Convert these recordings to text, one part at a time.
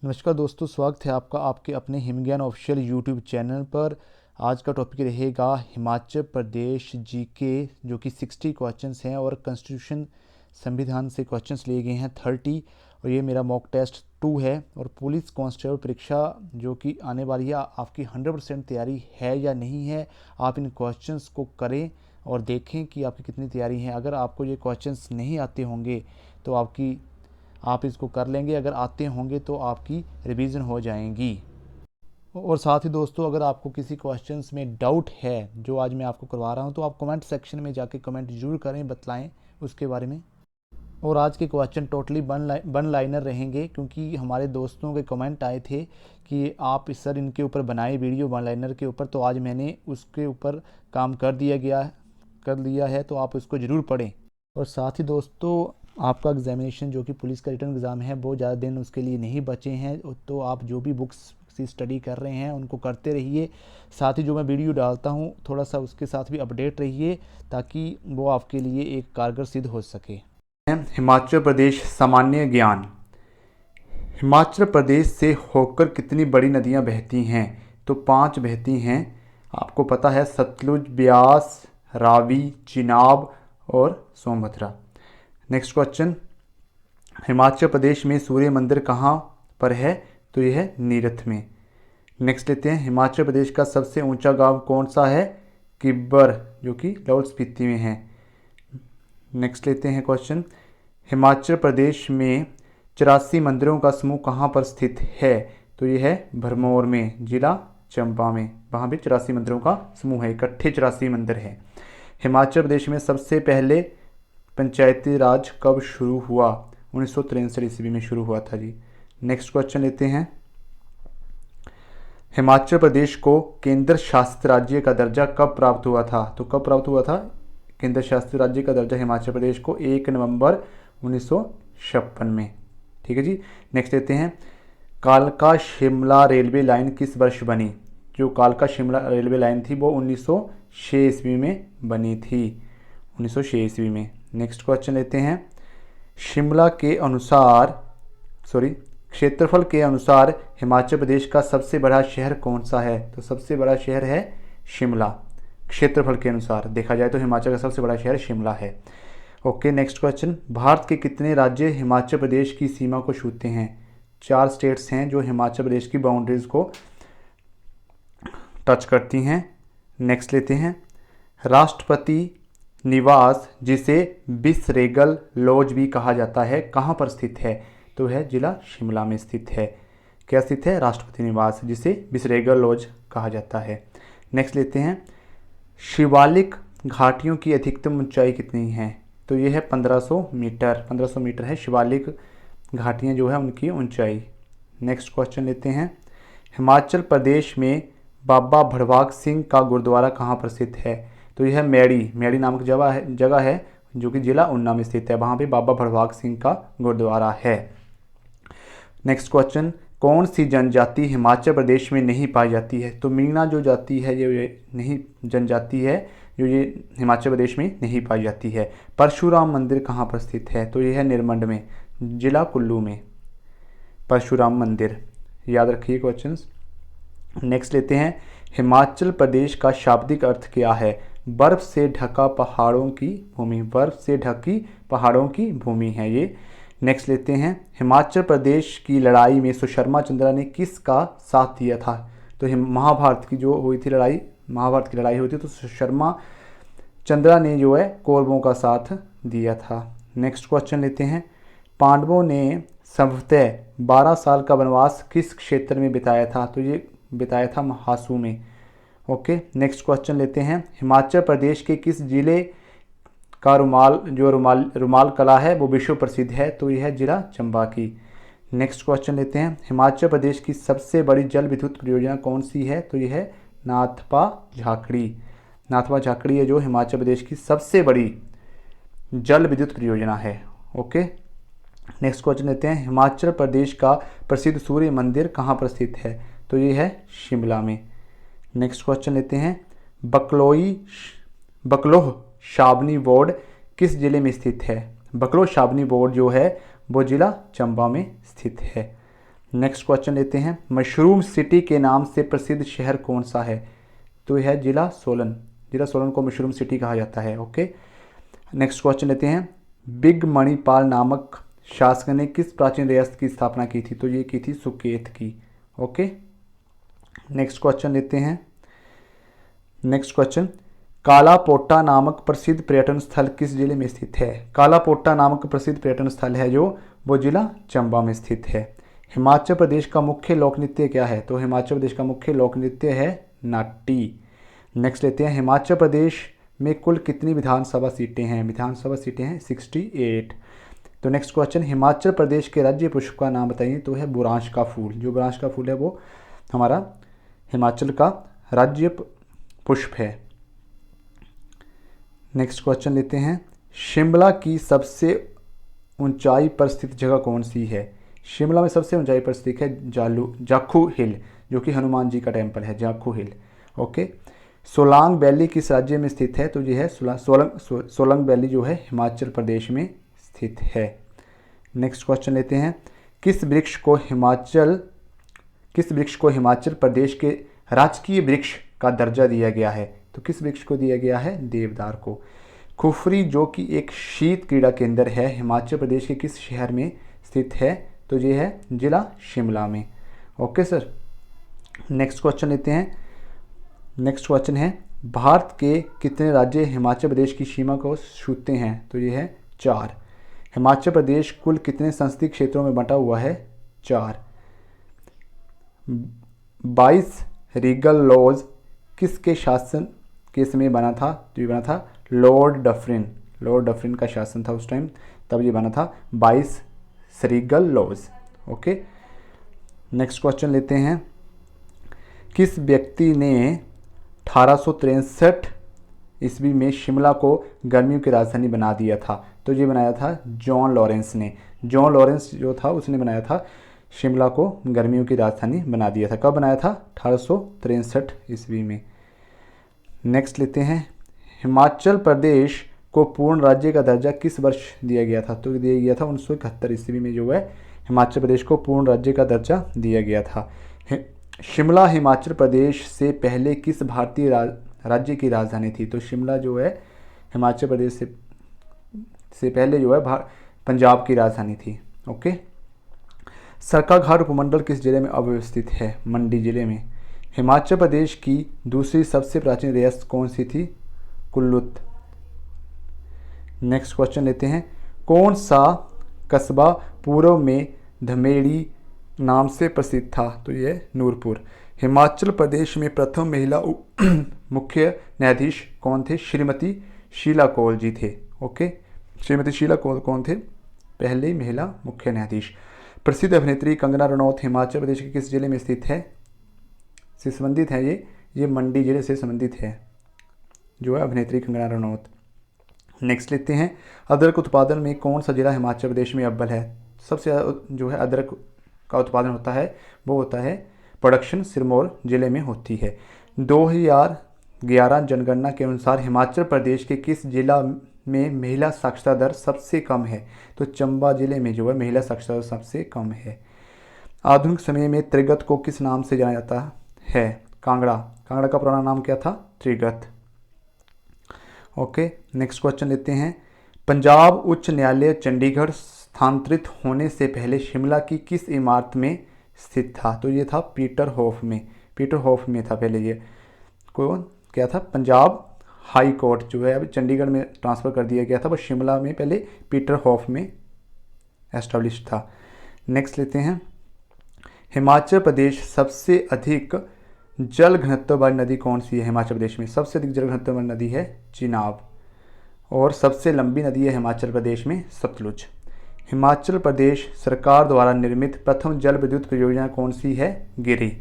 नमस्कार दोस्तों, स्वागत है आपका आपके अपने हिमज्ञान ऑफिशियल यूट्यूब चैनल पर। आज का टॉपिक रहेगा हिमाचल प्रदेश जीके, जो कि 60 क्वेश्चंस हैं और कॉन्स्टिट्यूशन संविधान से क्वेश्चंस लिए गए हैं 30। और ये मेरा मॉक टेस्ट 2 है। और पुलिस कांस्टेबल परीक्षा जो कि आने वाली है, आपकी 100% तैयारी है या नहीं है, आप इन क्वेश्चंस को करें और देखें कि आपकी कितनी तैयारी है। अगर आपको ये क्वेश्चंस नहीं आते होंगे तो आप इसको कर लेंगे, अगर आते होंगे तो आपकी रिवीजन हो जाएंगी। और साथ ही दोस्तों, अगर आपको किसी क्वेश्चंस में डाउट है जो आज मैं आपको करवा रहा हूं, तो आप कमेंट सेक्शन में जाके कमेंट जरूर करें, बतलाएं उसके बारे में। और आज के क्वेश्चन टोटली वन लाइनर रहेंगे, क्योंकि हमारे दोस्तों के कमेंट आए थे कि आप सर इनके ऊपर बनाए वीडियो वन लाइनर के ऊपर, तो आज मैंने उसके ऊपर काम कर लिया है, तो आप उसको ज़रूर पढ़ें। और साथ ही दोस्तों, आपका एग्जामिनेशन जो कि पुलिस का रिटर्न एग्ज़ाम है, बहुत ज़्यादा दिन उसके लिए नहीं बचे हैं, तो आप जो भी बुक्स से स्टडी कर रहे हैं उनको करते रहिए। साथ ही जो मैं वीडियो डालता हूँ थोड़ा सा उसके साथ भी अपडेट रहिए, ताकि वो आपके लिए एक कारगर सिद्ध हो सके। हिमाचल प्रदेश सामान्य ज्ञान। हिमाचल प्रदेश से होकर कितनी बड़ी नदियाँ बहती हैं? तो 5 बहती हैं। आपको पता है, सतलुज, ब्यास, रावी, चिनाब और सोनभद्रा। नेक्स्ट क्वेश्चन, हिमाचल प्रदेश में सूर्य मंदिर कहाँ पर है? तो यह है नीरथ में। नेक्स्ट लेते हैं, हिमाचल प्रदेश का सबसे ऊंचा गांव कौन सा है? किब्बर, जो कि लाहौल स्पीति में है। नेक्स्ट लेते हैं क्वेश्चन, हिमाचल प्रदेश में 84 मंदिरों का समूह कहाँ पर स्थित है? तो यह है भरमौर में, जिला चंबा में। वहाँ भी 84 मंदिरों का समूह है, इकट्ठे 84 मंदिर है। हिमाचल प्रदेश में सबसे पहले पंचायती राज कब शुरू हुआ? 1963 ईस्वी में शुरू हुआ था जी। नेक्स्ट क्वेश्चन लेते हैं, हिमाचल प्रदेश को केंद्र शासित राज्य का दर्जा कब प्राप्त हुआ था? तो कब प्राप्त हुआ था केंद्र शासित राज्य का दर्जा हिमाचल प्रदेश को? 1 नवंबर 1956 में। ठीक है जी। नेक्स्ट लेते हैं, कालका शिमला रेलवे लाइन किस वर्ष बनी? जो कालका शिमला रेलवे लाइन थी वो 1906 ईस्वी में बनी थी, 1906 ईस्वी में। नेक्स्ट क्वेश्चन लेते हैं, शिमला के अनुसार क्षेत्रफल के अनुसार हिमाचल प्रदेश का सबसे बड़ा शहर कौन सा है? तो सबसे बड़ा शहर है शिमला। क्षेत्रफल के अनुसार देखा जाए तो हिमाचल का सबसे बड़ा शहर शिमला है। ओके, नेक्स्ट क्वेश्चन, भारत के कितने राज्य हिमाचल प्रदेश की सीमा को छूते हैं? 4 स्टेट्स हैं जो हिमाचल प्रदेश की बाउंड्रीज को टच करती हैं। नेक्स्ट लेते हैं, राष्ट्रपति निवास, जिसे बिसरेगल लॉज भी कहा जाता है, कहाँ पर स्थित है? तो है जिला शिमला में स्थित है। क्या स्थित है? राष्ट्रपति निवास, जिसे बिसरेगल लॉज कहा जाता है। नेक्स्ट लेते हैं, शिवालिक घाटियों की अधिकतम ऊंचाई कितनी है? तो ये है 1500 मीटर, 1500 मीटर है शिवालिक घाटियाँ जो है उनकी ऊंचाई। नेक्स्ट क्वेश्चन लेते हैं, हिमाचल प्रदेश में बाबा भड़वाक सिंह का गुरुद्वारा कहाँ पर स्थित है? तो यह मैड़ी नामक जगह है जो कि जिला ऊना में स्थित है, वहाँ पे बाबा भड़वाक सिंह का गुरुद्वारा है। नेक्स्ट क्वेश्चन, कौन सी जनजाति हिमाचल प्रदेश में नहीं पाई जाती है? तो मीणा जो जाति है, ये नहीं जनजाति है जो ये हिमाचल प्रदेश में नहीं पाई जाती है। परशुराम मंदिर कहाँ पर स्थित है? तो यह है निरमंड में, जिला कुल्लू में परशुराम मंदिर। याद रखिए क्वेश्चंस। नेक्स्ट लेते हैं, हिमाचल प्रदेश का शाब्दिक अर्थ क्या है? बर्फ से ढका पहाड़ों की भूमि, बर्फ से ढकी पहाड़ों की भूमि है ये। नेक्स्ट लेते हैं, हिमाचल प्रदेश की लड़ाई में सुशर्मा चंद्रा ने किसका साथ दिया था? तो महाभारत की जो हुई थी लड़ाई, महाभारत की लड़ाई हुई थी, तो सुशर्मा चंद्रा ने जो है कौरवों का साथ दिया था। नेक्स्ट क्वेश्चन लेते हैं, पांडवों ने संभवतः 12 साल का वनवास किस क्षेत्र में बिताया था? तो ये बिताया था महासू में। ओके, नेक्स्ट क्वेश्चन लेते हैं, हिमाचल प्रदेश के किस जिले का रुमाल कला है वो विश्व प्रसिद्ध है? तो यह है जिला चंबा की। नेक्स्ट क्वेश्चन लेते हैं, हिमाचल प्रदेश की सबसे बड़ी जल विद्युत परियोजना कौन सी है? तो यह है नाथपा झाकड़ी। नाथपा झाकड़ी है जो हिमाचल प्रदेश की सबसे बड़ी जल विद्युत परियोजना है। ओके, नेक्स्ट क्वेश्चन लेते हैं, हिमाचल प्रदेश का प्रसिद्ध सूर्य मंदिर कहाँ पर स्थित है? तो ये है शिमला में। नेक्स्ट क्वेश्चन लेते हैं, बकलोह शाबनी बोर्ड किस जिले में स्थित है? बकलोह शाबनी बोर्ड जो है वो जिला चंबा में स्थित है। नेक्स्ट क्वेश्चन लेते हैं, मशरूम सिटी के नाम से प्रसिद्ध शहर कौन सा है? तो यह है जिला सोलन। जिला सोलन को मशरूम सिटी कहा जाता है। ओके, नेक्स्ट क्वेश्चन लेते हैं, बिग मणिपाल नामक शासक ने किस प्राचीन रियासत की स्थापना की थी? तो ये की थी सुकेत की। ओके, नेक्स्ट क्वेश्चन लेते हैं, नेक्स्ट क्वेश्चन, कालापोट्टा नामक प्रसिद्ध पर्यटन स्थल किस जिले में स्थित है? कालापोट्टा नामक प्रसिद्ध पर्यटन स्थल है जो वो जिला चंबा में स्थित है। हिमाचल प्रदेश का मुख्य लोक नृत्य क्या है? तो हिमाचल प्रदेश का मुख्य लोक नृत्य है नाटी। नेक्स्ट लेते हैं, हिमाचल प्रदेश में कुल कितनी विधानसभा सीटें हैं? विधानसभा सीटें हैं 68। तो नेक्स्ट क्वेश्चन, हिमाचल प्रदेश के राज्य पुष्प का नाम बताइए। तो है बुरांश का फूल। जो बुरांश का फूल है वो हमारा हिमाचल का राज्य पुष्प है। नेक्स्ट क्वेश्चन लेते हैं, शिमला की सबसे ऊंचाई पर स्थित जगह कौन सी है? शिमला में सबसे ऊंचाई पर स्थित है जाखू हिल, जो कि हनुमान जी का टेम्पल है, जाखू हिल। ओके, सोलांग वैली किस राज्य में स्थित है? तो ये है सोलंग वैली जो है हिमाचल प्रदेश में स्थित है। नेक्स्ट क्वेश्चन लेते हैं, किस वृक्ष को हिमाचल प्रदेश के राजकीय वृक्ष का दर्जा दिया गया है? तो किस वृक्ष को दिया गया है? देवदार को। खुफरी जो कि एक शीत क्रीड़ा केंद्र है, हिमाचल प्रदेश के किस शहर में स्थित है? तो ये है जिला शिमला में। ओके सर, नेक्स्ट क्वेश्चन लेते हैं, नेक्स्ट क्वेश्चन है, भारत के कितने राज्य हिमाचल प्रदेश की सीमा को छूते हैं? तो ये है 4। हिमाचल प्रदेश कुल कितने संसदीय क्षेत्रों में बंटा हुआ है? 4। 22 रीगल लॉज किसके शासन के समय बना था? तो ये बना था लॉर्ड डफरिन का शासन था उस टाइम, तब ये बना था 22 रीगल लॉज। ओके, नेक्स्ट क्वेश्चन लेते हैं, किस व्यक्ति ने 1863 ईस्वी में शिमला को गर्मियों की राजधानी बना दिया था? तो ये बनाया था जॉन लॉरेंस ने। जॉन लॉरेंस जो था उसने बनाया था शिमला को गर्मियों की राजधानी बना दिया था। कब बनाया था? 1863 ईस्वी में। नेक्स्ट लेते हैं, हिमाचल प्रदेश को पूर्ण राज्य का दर्जा किस वर्ष दिया गया था? तो दिया गया था 1971 ईस्वी में जो है हिमाचल प्रदेश को पूर्ण राज्य का दर्जा दिया गया था। शिमला हिमाचल प्रदेश से पहले किस भारतीय राज्य की राजधानी थी? तो शिमला जो है हिमाचल प्रदेश से पहले जो है पंजाब की राजधानी थी। ओके, सरकाघाट उपमंडल किस जिले में अवस्थित है? मंडी जिले में। हिमाचल प्रदेश की दूसरी सबसे प्राचीन रियासत कौन सी थी? कुल्लू। नेक्स्ट क्वेश्चन लेते हैं, कौन सा कस्बा पूर्व में धमेड़ी नाम से प्रसिद्ध था? तो ये नूरपुर। हिमाचल प्रदेश में प्रथम महिला मुख्य न्यायाधीश कौन थे? श्रीमती शीला कौल जी थे। ओके, श्रीमती शीला कौल कौन थे? पहली महिला मुख्य न्यायाधीश। प्रसिद्ध अभिनेत्री कंगना रनौत हिमाचल प्रदेश के किस जिले में स्थित है? से संबंधित है ये मंडी जिले से संबंधित है जो है अभिनेत्री कंगना रनौत। नेक्स्ट लेते हैं, अदरक उत्पादन में कौन सा जिला हिमाचल प्रदेश में अव्वल है? सबसे ज़्यादा जो है अदरक का उत्पादन होता है वो होता है प्रोडक्शन सिरमौर जिले में होती है। 2011 जनगणना के अनुसार हिमाचल प्रदेश के किस जिला में महिला साक्षरता दर सबसे कम है? तो चंबा जिले में जो है महिला साक्षरता दर सबसे कम है। आधुनिक समय में त्रिगत को किस नाम से जाना जाता है? कांगड़ा। कांगड़ा का पुराना नाम क्या था? त्रिगत। ओके, नेक्स्ट क्वेश्चन लेते हैं, पंजाब उच्च न्यायालय चंडीगढ़ स्थानांतरित होने से पहले शिमला की किस इमारत में स्थित था? तो ये था पीटर हॉफ में। पीटर हॉफ में था पहले ये। कौन क्या था? पंजाब हाई कोर्ट जो है अभी चंडीगढ़ में ट्रांसफ़र कर दिया गया था, बस शिमला में पहले पीटर हॉफ में एस्टेब्लिश था। नेक्स्ट लेते हैं, हिमाचल प्रदेश सबसे अधिक जल घनत्व वाली नदी कौन सी है? हिमाचल प्रदेश में सबसे अधिक जल घनत्व वाली नदी है चिनाब, और सबसे लंबी नदी है हिमाचल प्रदेश में सतलुज। हिमाचल प्रदेश सरकार द्वारा निर्मित प्रथम जल विद्युत परियोजना कौन सी है? गिरी।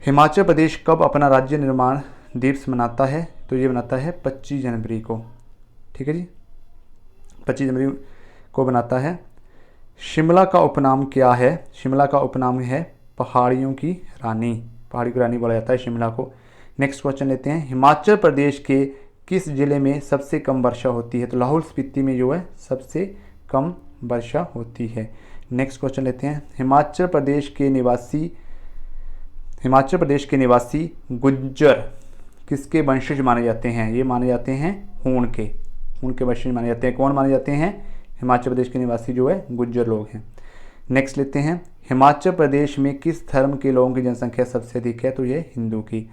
हिमाचल प्रदेश कब अपना राज्य निर्माण दिवस मनाता है? तो ये मनाता है 25 जनवरी को। ठीक है जी, 25 जनवरी को बनाता है। शिमला का उपनाम क्या है? शिमला का उपनाम है पहाड़ियों की रानी। पहाड़ी की रानी बोला जाता है शिमला को। नेक्स्ट क्वेश्चन लेते हैं, हिमाचल प्रदेश के किस जिले में सबसे कम वर्षा होती है? तो लाहौल स्पीति में जो है सबसे कम वर्षा होती है। नेक्स्ट क्वेश्चन लेते हैं, हिमाचल प्रदेश के निवासी गुज्जर किसके वंशज माने जाते हैं? ये माने जाते हैं हूण के वंशज माने जाते हैं। कौन माने जाते हैं? हिमाचल प्रदेश के निवासी जो है गुज्जर लोग हैं। नेक्स्ट लेते हैं, हिमाचल प्रदेश में किस धर्म के लोगों की जनसंख्या सबसे अधिक है? तो ये हिंदू की।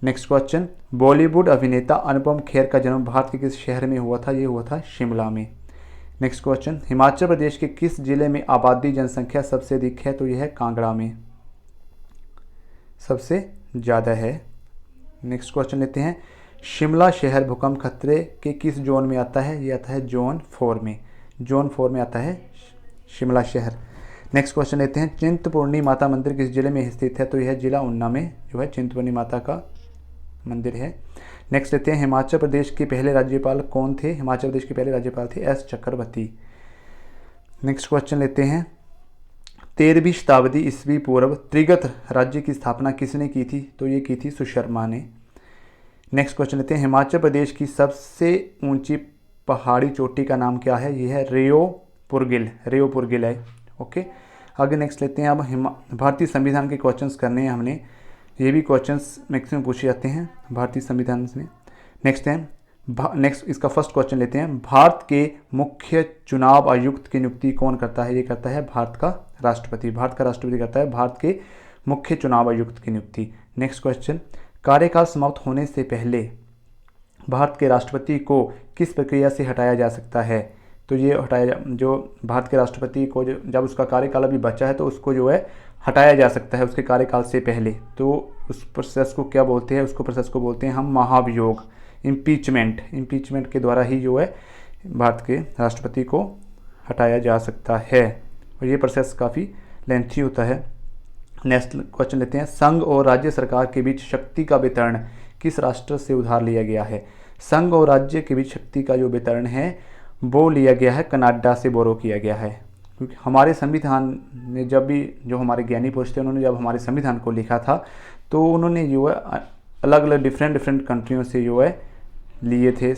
नेक्स्ट क्वेश्चन, बॉलीवुड अभिनेता अनुपम खेर का जन्म भारत के किस शहर में हुआ था? ये हुआ था शिमला में। नेक्स्ट क्वेश्चन, हिमाचल प्रदेश के किस जिले में आबादी जनसंख्या सबसे अधिक है? तो यह है कांगड़ा में सबसे ज़्यादा है। नेक्स्ट क्वेश्चन लेते हैं, शिमला शहर भूकंप खतरे के किस जोन में आता है? ये आता है जोन 4 में। जोन 4 में आता है शिमला शहर। नेक्स्ट क्वेश्चन लेते हैं, चिंतपूर्णी माता मंदिर किस जिले में स्थित है? तो यह जिला ऊना में जो है चिंतपूर्णी माता का मंदिर है। नेक्स्ट लेते हैं, हिमाचल प्रदेश के पहले राज्यपाल कौन थे? हिमाचल प्रदेश के पहले राज्यपाल थे एस चक्रवर्ती। नेक्स्ट क्वेश्चन लेते हैं, 13वीं शताब्दी ईस्वी पूर्व त्रिगत राज्य की स्थापना किसने की थी? तो ये की थी सुशर्मा ने। नेक्स्ट क्वेश्चन लेते हैं, हिमाचल प्रदेश की सबसे ऊंची पहाड़ी चोटी का नाम क्या है? ये है रेओ पुरगिल है। ओके, आगे नेक्स्ट लेते हैं, अब भारतीय संविधान के क्वेश्चंस करने हैं हमने। ये भी क्वेश्चंस मैक्सिमम पूछे जाते हैं भारतीय संविधान में। नेक्स्ट इसका फर्स्ट क्वेश्चन लेते हैं, भारत के मुख्य चुनाव आयुक्त की नियुक्ति कौन करता है? ये करता है भारत का राष्ट्रपति। भारत का राष्ट्रपति करता है भारत के मुख्य चुनाव आयुक्त की नियुक्ति। नेक्स्ट क्वेश्चन, कार्यकाल समाप्त होने से पहले भारत के राष्ट्रपति को किस प्रक्रिया से हटाया जा सकता है? तो ये जो भारत के राष्ट्रपति को जब उसका कार्यकाल अभी बचा है तो उसको जो है हटाया जा सकता है उसके कार्यकाल से पहले। तो उस प्रोसेस को क्या बोलते हैं? प्रोसेस को बोलते हैं हम महाभियोग, इम्पीचमेंट के द्वारा ही जो है भारत के राष्ट्रपति को हटाया जा सकता है, और ये प्रोसेस काफ़ी लेंथी होता है। नेक्स्ट क्वेश्चन लेते हैं, संघ और राज्य सरकार के बीच शक्ति का वितरण किस राष्ट्र से उधार लिया गया है? संघ और राज्य के बीच शक्ति का जो वितरण है वो लिया गया है कनाडा से बोरो किया गया है। क्योंकि हमारे संविधान में जब भी जो हमारे ज्ञानी पुरुष थे उन्होंने जब हमारे संविधान को लिखा था तो उन्होंने जो है अलग अलग डिफरेंट कंट्रियों से जो है लिए थे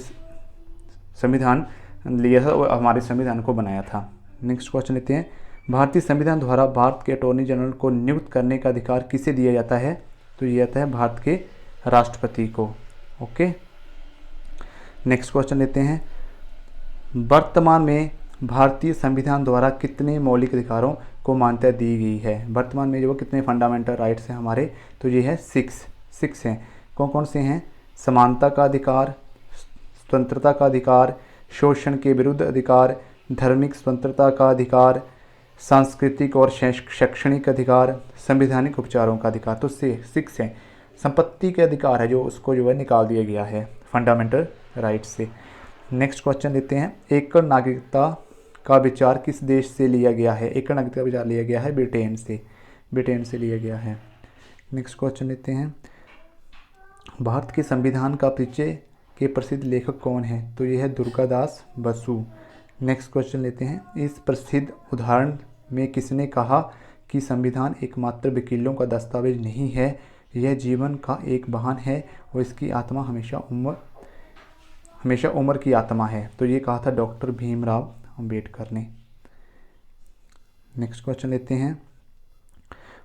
संविधान लिया था और हमारे संविधान को बनाया था। नेक्स्ट क्वेश्चन लेते हैं, भारतीय संविधान द्वारा भारत के अटॉर्नी जनरल को नियुक्त करने का अधिकार किसे दिया जाता है? तो ये आता है भारत के राष्ट्रपति को। ओके, नेक्स्ट क्वेश्चन लेते हैं, वर्तमान में भारतीय संविधान द्वारा कितने मौलिक अधिकारों को मान्यता दी गई है? वर्तमान में जो कितने फंडामेंटल राइट्स हैं हमारे? तो ये है 6 हैं। कौन कौन से हैं? समानता का अधिकार, स्वतंत्रता का अधिकार, शोषण के विरुद्ध अधिकार, धार्मिक स्वतंत्रता का अधिकार, सांस्कृतिक और शैक्षणिक अधिकार, संवैधानिक उपचारों का अधिकार। तो 6 हैं। संपत्ति के अधिकार है जो उसको जो है निकाल दिया गया है फंडामेंटल राइट से। नेक्स्ट क्वेश्चन लेते हैं, एकल नागरिकता का विचार किस देश से लिया गया है? एकल नागरिकता का विचार लिया गया है ब्रिटेन से लिया गया है। नेक्स्ट क्वेश्चन लेते हैं, भारत के संविधान का परिचय के प्रसिद्ध लेखक कौन है? तो ये है दुर्गादास बसु। नेक्स्ट क्वेश्चन लेते हैं, इस प्रसिद्ध उदाहरण में किसने कहा कि संविधान एकमात्र वकीलों का दस्तावेज नहीं है, यह जीवन का एक वाहन है और इसकी आत्मा हमेशा उम्र की आत्मा है? तो ये कहा था डॉक्टर भीमराव अंबेडकर ने। नेक्स्ट क्वेश्चन लेते हैं,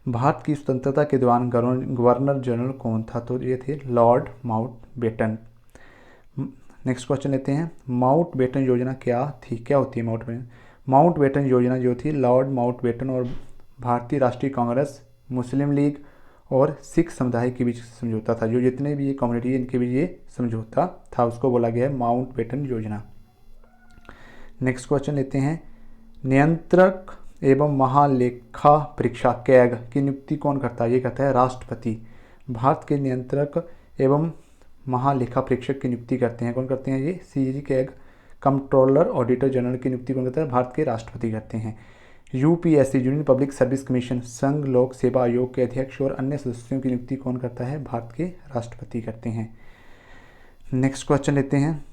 भारत की स्वतंत्रता के दौरान गवर्नर जनरल कौन था? तो ये थे लॉर्ड माउंटबेटन। नेक्स्ट क्वेश्चन लेते हैं, माउंटबेटन योजना क्या थी? क्या होती है माउंटबेटन योजना जो थी, लॉर्ड माउंटबेटन और भारतीय राष्ट्रीय कांग्रेस, मुस्लिम लीग और सिख समुदाय के बीच समझौता था। जो जितने भी ये कम्युनिटी इनके बीच ये समझौता था उसको बोला गया है माउंटबेटन योजना। नेक्स्ट क्वेश्चन लेते हैं, नियंत्रक एवं महालेखा परीक्षा कैग की नियुक्ति कौन करता है? ये करता है राष्ट्रपति। भारत के नियंत्रक एवं महालेखा परीक्षक की नियुक्ति करते हैं कौन करते हैं? ये CG CAG. Controller auditor general की नियुक्ति कौन करता है? भारत के राष्ट्रपति करते हैं। UPSC union public service commission संघ लोक सेवा आयोग के अध्यक्ष और अन्य सदस्यों की नियुक्ति कौन करता है? भारत के राष्ट्रपति करते हैं। नेक्स्ट क्वेश्चन लेते हैं,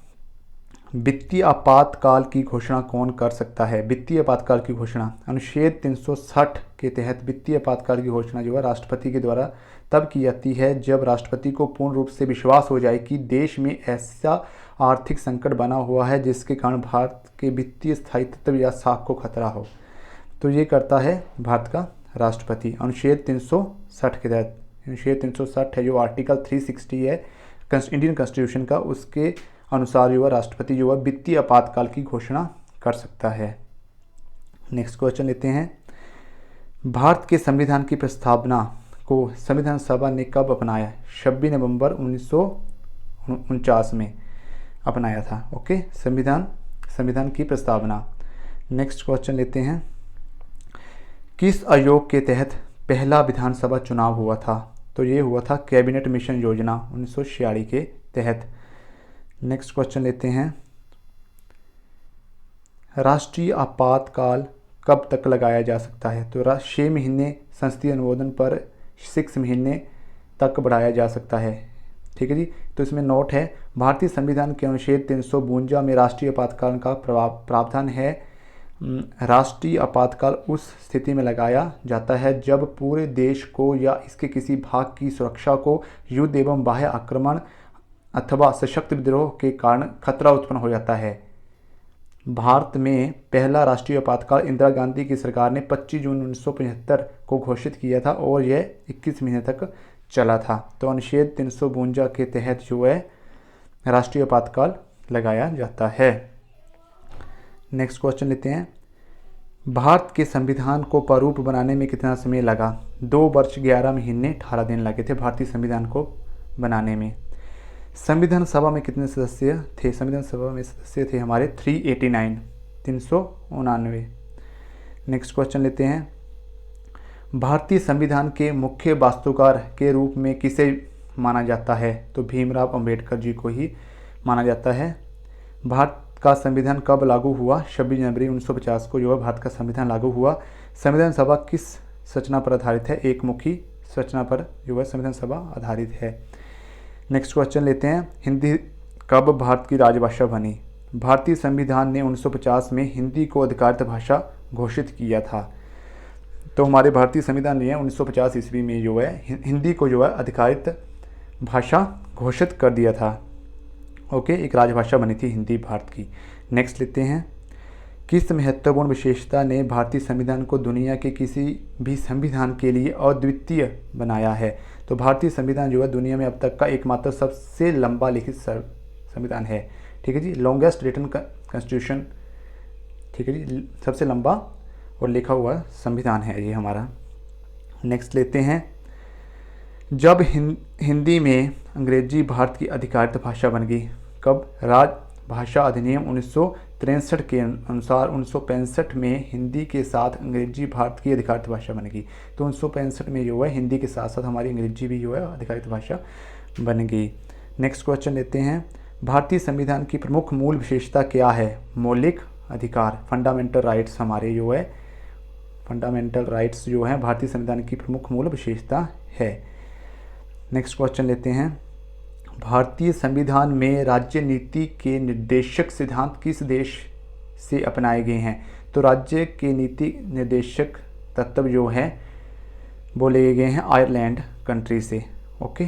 वित्तीय आपातकाल की घोषणा कौन कर सकता है? वित्तीय आपातकाल की घोषणा अनुच्छेद 360 के तहत वित्तीय आपातकाल की घोषणा जो है राष्ट्रपति के द्वारा तब की जाती है जब राष्ट्रपति को पूर्ण रूप से विश्वास हो जाए कि देश में ऐसा आर्थिक संकट बना हुआ है जिसके कारण भारत के वित्तीय स्थायित्व या साख को खतरा हो। तो ये करता है भारत का राष्ट्रपति अनुच्छेद 360 के तहत। अनुच्छेद 360 है जो आर्टिकल 360 है इंडियन कॉन्स्टिट्यूशन का, उसके अनुसार जो है राष्ट्रपति जो है वित्तीय आपातकाल की घोषणा कर सकता है। नेक्स्ट क्वेश्चन लेते हैं। भारत के संविधान की प्रस्तावना को संविधान सभा ने कब अपनाया? 26 नवंबर 1949 में अपनाया था। ओके, संविधान की प्रस्तावना। नेक्स्ट क्वेश्चन लेते हैं। किस आयोग के तहत पहला विधानसभा चुनाव हुआ था? तो ये हुआ था कैबिनेट मिशन योजना 1946 के तहत। नेक्स्ट क्वेश्चन लेते हैं। राष्ट्रीय आपातकाल कब तक लगाया जा सकता है? तो 6 महीने संसदीय अनुमोदन पर 6 महीने तक बढ़ाया जा सकता है। ठीक है जी। तो इसमें नोट है, भारतीय संविधान के अनुच्छेद 352 में राष्ट्रीय आपातकाल का प्रावधान है। राष्ट्रीय आपातकाल उस स्थिति में लगाया जाता है जब पूरे देश को या इसके किसी भाग की सुरक्षा को युद्ध एवं बाह्य आक्रमण अथवा सशक्त विद्रोह के कारण खतरा उत्पन्न हो जाता है। भारत में पहला राष्ट्रीय आपातकाल इंदिरा गांधी की सरकार ने 25 जून 1975 को घोषित किया था और यह 21 महीने तक चला था। तो अनुच्छेद 352 के तहत जो है राष्ट्रीय आपातकाल लगाया जाता है। नेक्स्ट क्वेश्चन लेते हैं। भारत के संविधान को प्रारूप बनाने में कितना समय लगा? 2 वर्ष 11 महीने 18 दिन लगे थे भारतीय संविधान को बनाने में। संविधान सभा में कितने सदस्य थे? संविधान सभा में सदस्य थे हमारे 389। नेक्स्ट क्वेश्चन लेते हैं। भारतीय संविधान के मुख्य वास्तुकार के रूप में किसे माना जाता है? तो भीमराव अंबेडकर जी को ही माना जाता है। भारत का संविधान कब लागू हुआ? 26 जनवरी 1950 को जो है भारत का संविधान लागू हुआ। संविधान सभा किस संरचना पर आधारित है? एक मुखी संरचना पर जो है संविधान सभा आधारित है। नेक्स्ट क्वेश्चन लेते हैं। हिंदी कब भारत की राजभाषा बनी? भारतीय संविधान ने 1950 में हिंदी को अधिकारित भाषा घोषित किया था। तो हमारे भारतीय संविधान ने 1950 ईस्वी में जो है हिंदी को जो है अधिकारित भाषा घोषित कर दिया था। ओके, एक राजभाषा बनी थी हिंदी भारत की। नेक्स्ट लेते हैं। किस महत्वपूर्ण विशेषता ने भारतीय संविधान को दुनिया के किसी भी संविधान के लिए अद्वितीय बनाया है? तो भारतीय संविधान जो है दुनिया में अब तक का एकमात्र सबसे लंबा लिखित संविधान है। ठीक है जी, लॉन्गेस्ट रिटन कॉन्स्टिट्यूशन। ठीक है जी, सबसे लंबा और लिखा हुआ संविधान है ये हमारा। नेक्स्ट लेते हैं। जब हिंदी में अंग्रेजी भारत की आधिकारिक भाषा बन गई कब? राजभाषा अधिनियम 1963 के अनुसार 1965 में हिंदी के साथ अंग्रेजी भारत की आधिकारिक भाषा बन गई। तो 1965 में जो है हिंदी के साथ साथ हमारी अंग्रेजी भी जो है आधिकारिक भाषा बन गई। नेक्स्ट क्वेश्चन लेते हैं। भारतीय संविधान की प्रमुख मूल विशेषता क्या है? मौलिक अधिकार, फंडामेंटल राइट्स हमारे जो है फंडामेंटल राइट्स जो हैं भारतीय संविधान की प्रमुख मूल विशेषता है। नेक्स्ट क्वेश्चन लेते हैं। भारतीय संविधान में राज्य नीति के निर्देशक सिद्धांत किस देश से अपनाए गए हैं? तो राज्य के नीति निर्देशक तत्व जो हैं वो लिए गए हैं आयरलैंड कंट्री से। ओके।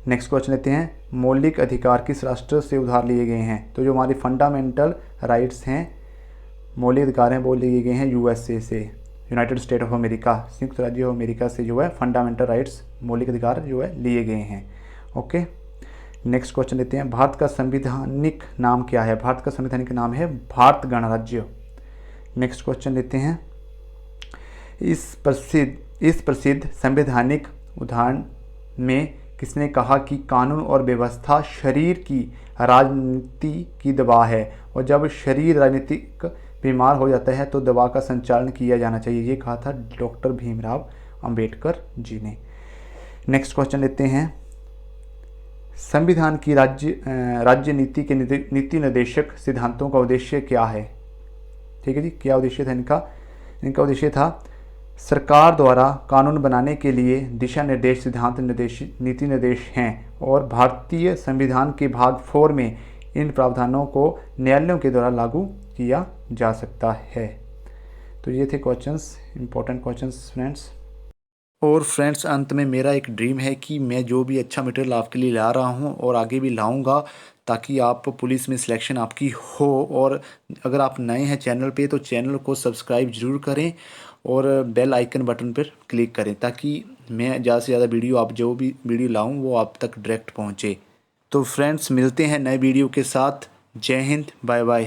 नेक्स्ट क्वेश्चन लेते हैं। मौलिक अधिकार किस राष्ट्र से उधार लिए गए हैं? तो जो हमारी फंडामेंटल राइट्स हैं, मौलिक अधिकार हैं, वो लिए गए हैं यूएसए से, यूनाइटेड स्टेट ऑफ अमेरिका, संयुक्त राज्य ऑफ अमेरिका से जो है फंडामेंटल राइट्स मौलिक अधिकार जो है लिए गए हैं। ओके। नेक्स्ट क्वेश्चन लेते हैं। भारत का संवैधानिक नाम क्या है? भारत का संवैधानिक नाम है भारत गणराज्य। नेक्स्ट क्वेश्चन लेते हैं। इस प्रसिद्ध संवैधानिक उदाहरण में किसने कहा कि कानून और व्यवस्था शरीर की राजनीति की दवा है और जब शरीर राजनीतिक बीमार हो जाता है तो दवा का संचालन किया जाना चाहिए? ये कहा था डॉक्टर भीमराव अंबेडकर जी ने। नेक्स्ट क्वेश्चन लेते हैं। संविधान की राज्य नीति के नीति निर्देशक सिद्धांतों का उद्देश्य क्या है? ठीक है जी, क्या उद्देश्य था इनका उद्देश्य था सरकार द्वारा कानून बनाने के लिए दिशा निर्देश, सिद्धांत निर्देश, नीति निर्देश हैं और भारतीय संविधान के भाग 4 में इन प्रावधानों को न्यायालयों के द्वारा लागू किया जा सकता है। तो ये थे क्वेश्चंस, इंपॉर्टेंट क्वेश्चंस फ्रेंड्स। और फ्रेंड्स अंत में मेरा एक ड्रीम है कि मैं जो भी अच्छा मटेरियल आपके लिए ला रहा हूँ और आगे भी लाऊंगा, ताकि आप पुलिस में सिलेक्शन आपकी हो। और अगर आप नए हैं चैनल पे तो चैनल को सब्सक्राइब ज़रूर करें और बेल आइकन बटन पर क्लिक करें, ताकि मैं ज़्यादा से ज़्यादा वीडियो, आप जो भी वीडियो लाऊं वो आप तक डायरेक्ट पहुँचे। तो फ्रेंड्स मिलते हैं नए वीडियो के साथ। जय हिंद, बाय बाय।